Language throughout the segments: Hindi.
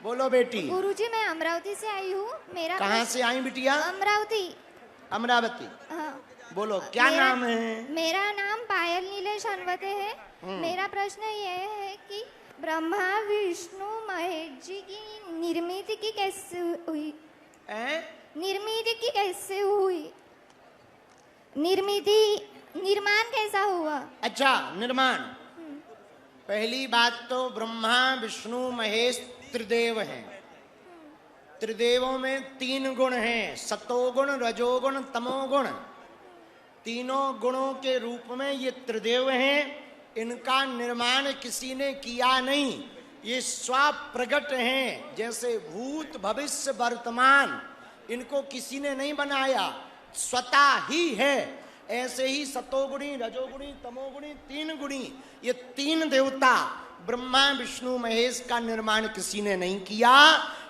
बोलो बेटी। गुरुजी मैं अमरावती से आई हूँ। मेरा कहाँ से आई बिटिया? अमरावती। अमरावती। हाँ। बोलो क्या नाम है? मेरा नाम पायल नीलेश अनवते है। मेरा प्रश्न ये है कि ब्रह्मा विष्णु महेश जी की निर्मित की कैसे हुई? निर्मित की कैसे हुई? निर्माण कैसा हुआ? अच्छा, निर्माण। पहली बात तो ब्रह्मा विष्णु महेश त्रिदेव हैं। त्रिदेवों में 3 गुण हैं, सतोगुण रजोगुण तमोगुण। तीनों गुणों के रूप में ये त्रिदेव हैं। इनका निर्माण किसी ने किया नहीं, ये स्वप्रगट हैं। जैसे भूत भविष्य वर्तमान इनको किसी ने नहीं बनाया, स्वतः ही है। ऐसे ही सतोगुणी रजोगुणी तमोगुणी 3 गुणी, ये 3 देवता ब्रह्मा विष्णु महेश का निर्माण किसी ने नहीं किया,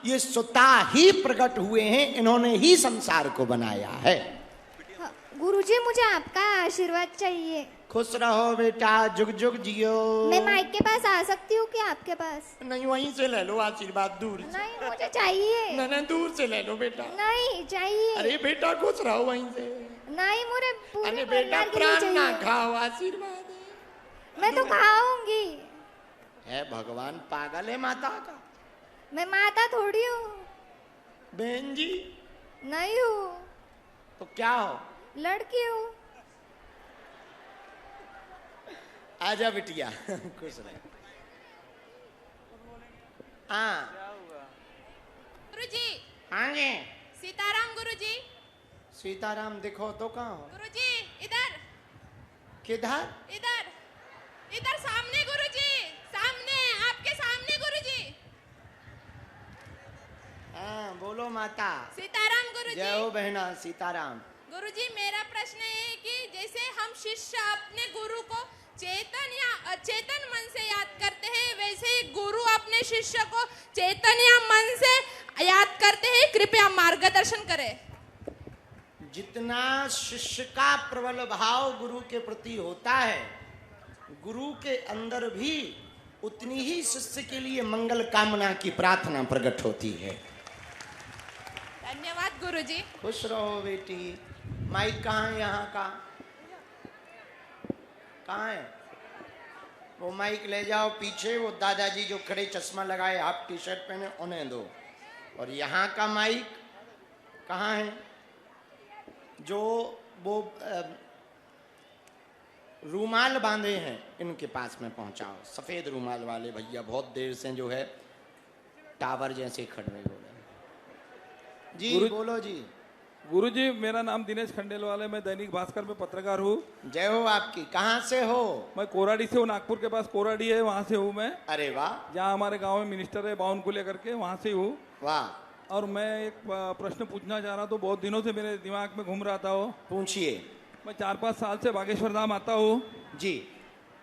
ये स्वतः ही प्रकट हुए हैं। इन्होंने ही संसार को बनाया है। गुरुजी मुझे आपका आशीर्वाद चाहिए। खुश रहो बेटा, जुग जुग जियो। मैं माइक के पास आ सकती हूँ क्या आपके पास? नहीं, वहीं से ले लो आशीर्वाद, दूर से। नहीं मुझे चाहिए। नहीं, दूर से ले लो बेटा। नहीं चाहिए। अरे बेटा खुश रहो वहीं से। नहीं मुझे पूरे अरे बेटा प्राण ना खाओ, आशीर्वाद है। मैं तो खाऊंगी। है भगवान पागल है माता का? मैं माता थोड़ी हूँ। बहन जी नहीं हूँ। तो क्या हो? लड़की हूँ। आजा बिटिया, खुश रहे। हाँ गुरुजी। हाँ जी। सीताराम गुरुजी। सीताराम दिखो तो कहाँ हो? गुरुजी इधर। किधर? इधर इधर सामने गुरुजी, सामने आपके सामने गुरुजी। हाँ बोलो माता। सीताराम गुरुजी। जय हो बहना, सीताराम। गुरुजी मेरा प्रश्न है कि जैसे हम शिष्य अपने गुरु को चेतन या अचेतन मन से याद करते हैं, वैसे ही गुरु अपने शिष्य को चेतन या मन से याद करते हैं। कृपया मार्गदर्शन करें। जितना शिष्य का प्रबल भाव गुरु के प्रति होता है, गुरु के अंदर भी उतनी ही शिष्य के लिए मंगल कामना की प्रार्थना प्रकट होती है। धन्यवाद गुरुजी। खुश रहो बेटी। माइक कहाँ है? यहाँ का कहाँ है? वो माइक ले जाओ पीछे, वो दादाजी जो खड़े चश्मा लगाए हाफ टी शर्ट पहने उन्हें दो। और यहाँ का माइक कहाँ है? जो वो रूमाल बांधे हैं इनके पास में पहुंचाओ। सफेद रूमाल वाले भैया बहुत देर से जो है टावर जैसे खड़े हो रहे। जी बोलो जी। गुरुजी मेरा नाम दिनेश खंडेलवाल है, मैं दैनिक भास्कर में पत्रकार हूँ। जय हो आपकी। कहाँ से हो? मैं कोराडी से हूँ, नागपुर के पास कोराडी है, वहाँ से हूँ मैं। अरे वाह। जहाँ हमारे गांव में मिनिस्टर है बाउन को लेकर के, वहाँ से हूँ। वाह। और मैं एक प्रश्न पूछना चाह रहा तो बहुत दिनों से मेरे दिमाग में घूम रहा था वो। पूछिए। मैं 4-5 साल से बागेश्वर धाम आता हूँ जी।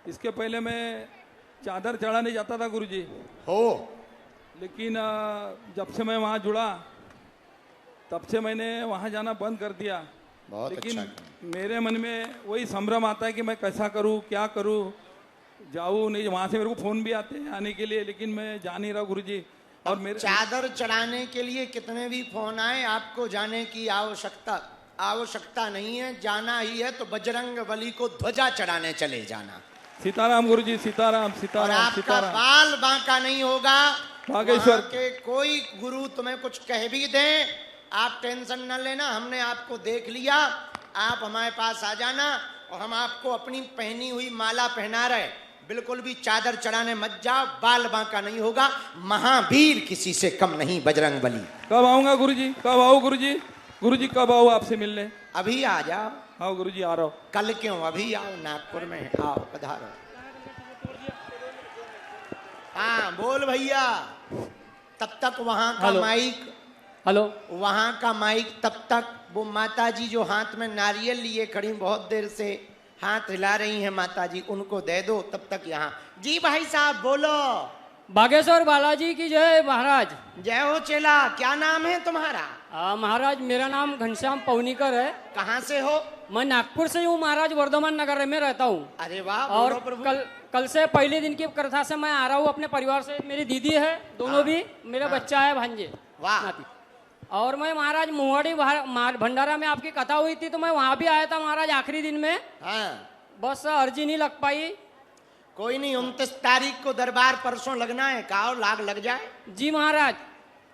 इसके पहले मैं चादर चढ़ाने जाता था गुरुजी हो, लेकिन जब से मैं वहाँ जुड़ा तब से मैंने वहाँ जाना बंद कर दिया। बहुत लेकिन अच्छा। मेरे मन में वही संभ्रम आता है कि मैं कैसा करूँ, क्या करूँ, जाऊँ नहीं। वहाँ से मेरे को फ़ोन भी आते हैं आने के लिए, लेकिन मैं जा नहीं रहा गुरुजी। और मेरे चादर चढ़ाने के लिए कितने भी फोन आए, आपको जाने की आवश्यकता नहीं है। जाना ही है तो बजरंग बली को ध्वजा चढ़ाने चले जाना। सीताराम गुरुजी, सीताराम सीताराम। और आपका सीताराम। बाल बांका नहीं होगा। बागेश्वर वहाँ के कोई गुरु तुम्हें कुछ कह भी दें, आप टेंशन न लेना। हमने आपको देख लिया, आप हमारे पास आ जाना और हम आपको अपनी पहनी हुई माला पहना रहे। बिल्कुल भी चादर चढ़ाने मत जाओ, बाल बांका नहीं होगा। महावीर किसी से कम नहीं बजरंग बली। कब आऊंगा गुरुजी? कब आओ गुरुजी? गुरुजी कब आओ आपसे मिलने? अभी आ जाओ। आओ गुरुजी, आ रहा हूँ। कल क्यों, अभी आओ, नागपुर में आओ, पधारो। हाँ बोल भैया। तब तक वहां का माइक, हेलो, वहां का माइक तब तक वो माता जी जो हाथ में नारियल लिए खड़ी बहुत देर से हाथ हिला रही हैं माता जी, उनको दे दो। तब तक यहाँ जी भाई साहब बोलो। बागेश्वर बालाजी की जय महाराज। जय हो चेला। क्या नाम है तुम्हारा? महाराज मेरा नाम घनश्याम पवनीकर है। कहाँ से हो? मैं नागपुर से हूँ महाराज, वर्धमान नगर में रहता हूँ। अरे वाह। और बोलो प्रभु। कल से पहले दिन की कथा से मैं आ रहा हूँ अपने परिवार से। मेरी दीदी है, दोनों भी, मेरा बच्चा है, भांजे, वाह। नाती। और मैं महाराज मुहाड़ी भंडारा में आपकी कथा हुई थी तो मैं वहां भी आया था महाराज आखिरी दिन में। हाँ, बस अर्जी नहीं लग पाई। कोई नहीं, 29 तारीख को दरबार परसों लगना है, काओ लाग लग जाए। जी महाराज।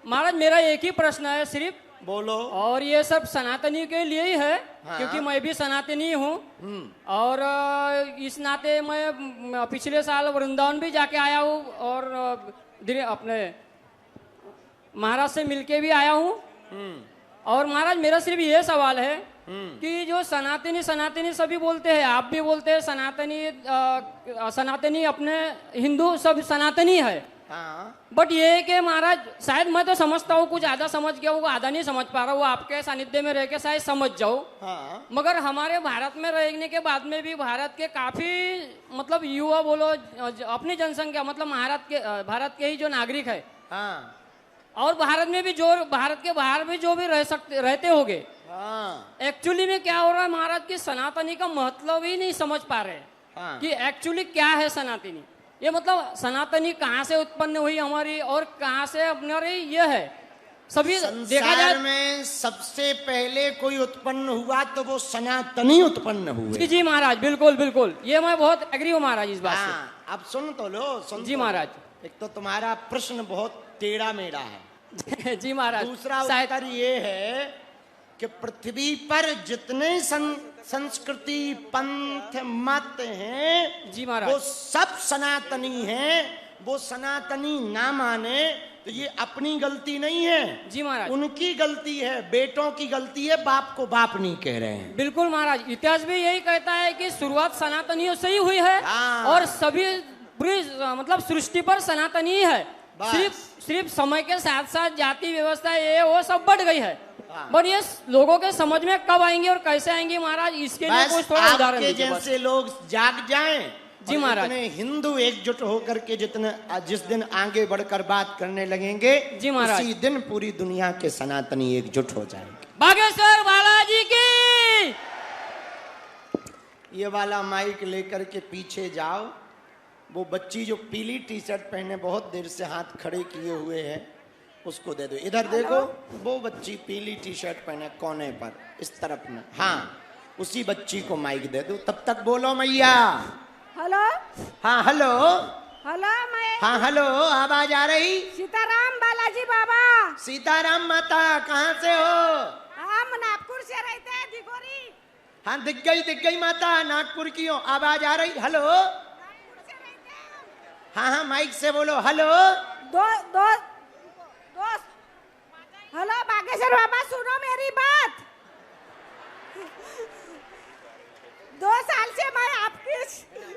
महाराज मेरा एक ही प्रश्न है सिर्फ, बोलो। और ये सब सनातनी के लिए ही है। हाँ। क्योंकि मैं भी सनातनी हूँ। और इस नाते मैं पिछले साल वृंदावन भी जाके आया हूँ और अपने महाराज से मिलके भी आया हूँ। और महाराज मेरा सिर्फ ये सवाल है कि जो सनातनी सनातनी सभी बोलते हैं, आप भी बोलते हैं सनातनी अपने हिंदू सब सनातनी है। हाँ, बट ये है कि महाराज शायद मैं तो समझता हूँ, कुछ आधा समझ गया हूँ, आधा नहीं समझ पा रहा हूँ। आपके सानिध्य में रह के शायद समझ जाऊँ। हाँ, मगर हमारे भारत में रहने के बाद में भी भारत के काफी मतलब युवा बोलो, अपनी जनसंख्या मतलब भारत के ही जो नागरिक है, हाँ, और भारत में भी जो भारत के बाहर भी जो भी रहते होंगे, हाँ, एक्चुअली में क्या हो रहा है महाराज की सनातनी का मतलब ही नहीं समझ पा रहे हाँ। कि एक्चुअली क्या है सनातनी। ये मतलब सनातनी कहाँ से उत्पन्न हुई हमारी और कहाँ से हमारी ये है सभी देखा जाए। संसार में सबसे पहले कोई उत्पन्न हुआ तो वो सनातनी उत्पन्न हुए। जी जी महाराज, बिल्कुल बिल्कुल, ये मैं बहुत एग्री हूँ महाराज इस बात से। हाँ, अब सुन तो लो, सुन जी तो लो। महाराज। एक तो तुम्हारा प्रश्न बहुत टेढ़ा मेढ़ा है। जी महाराज। दूसरा शायद उत्तर ये है कि पृथ्वी पर जितने संस्कृति पंथ मत हैं, जी महाराज। वो सब सनातनी हैं। वो सनातनी ना माने तो ये अपनी गलती नहीं है, जी महाराज, उनकी गलती है, बेटों की गलती है, बाप को बाप नहीं कह रहे हैं। बिल्कुल महाराज। इतिहास भी यही कहता है कि शुरुआत सनातनियों से ही हुई है। हाँ। और सभी पूरी मतलब सृष्टि पर सनातनी ही है। बस। सिर्फ समय के साथ साथ जाति व्यवस्था ये वो सब बढ़ गई है। हाँ। पर ये लोगों के समझ में कब आएंगे और कैसे आएंगे महाराज, इसके लिए कुछ बस थोड़ा उदाहरण आपके दीजिए बस। जैसे लोग जाग जाएं। जी और महाराज। इतने हिंदू एकजुट होकर के जिस दिन आगे बढ़कर बात करने लगेंगे, जी महाराज। उसी दिन पूरी दुनिया के सनातनी एकजुट हो जाएंगे। बागेश्वर बालाजी की। ये वाला माइक लेकर के पीछे जाओ। वो बच्ची जो पीली टी शर्ट पहने बहुत देर से हाथ खड़े किए हुए है, उसको दे दो। इधर देखो, वो बच्ची पीली टी शर्ट पहने कोने पर इस तरफ में। हाँ, उसी बच्ची को माइक दे दो। तब तक बोलो मैया। हेलो। हाँ हेलो। हेलो, मैं हाँ हेलो, आवाज आ रही? सीताराम बालाजी बाबा। सीताराम माता, कहाँ से हो? हम नागपुर से रहते हैं, दिगोरी। हाँ दिख गई माता, नागपुर की हो। आवाज आ रही? हेलो। नागपुर से रहते हैं। हाँ हाँ, माइक से बोलो। हेलो। दोस्त। हेलो बागेश्वर बाबा, सुनो मेरी बात। 2 साल से मैं आपकी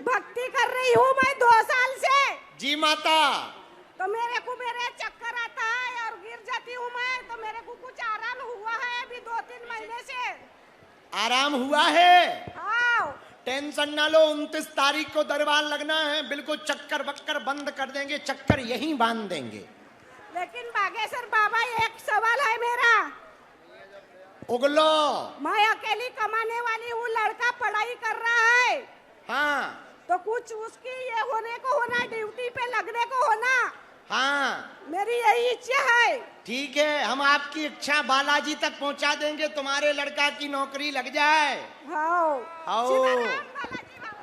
भक्ति कर रही हूँ, मैं 2 साल से। जी माता। तो मेरे चक्कर आता है और गिर जाती हूँ मैं, तो मेरे को कुछ आराम हुआ है अभी 2-3 महीने से। आराम हुआ है? हाँ। टेंशन ना लो, 29 तारीख को दरबार लगना है। बिल्कुल चक्कर बक्कर बंद कर देंगे, चक्कर यहीं बांध देंगे। लेकिन बागेश्वर बाबा, एक सवाल है मेरा। उगलो। मैं अकेली कमाने वाली हूँ, लड़का पढ़ाई कर रहा है। हाँ। तो कुछ उसकी ये होने को होना, ड्यूटी पे लगने को होना। हाँ, मेरी यही इच्छा है। ठीक है, हम आपकी इच्छा बालाजी तक पहुंचा देंगे, तुम्हारे लड़का की नौकरी लग जाए। हाँ। आओ। सीताराम बालाजी बाबा।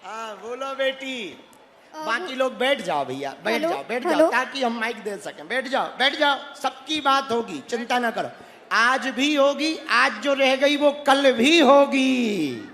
हाँ बोलो बेटी। बाकी लोग बैठ जाओ भैया, बैठ हेलो, जाओ, बैठ हेलो। जाओ, ताकि हम माइक दे सकें। बैठ जाओ, सबकी बात होगी, चिंता ना करो। आज भी होगी, आज जो रह गई वो कल भी होगी।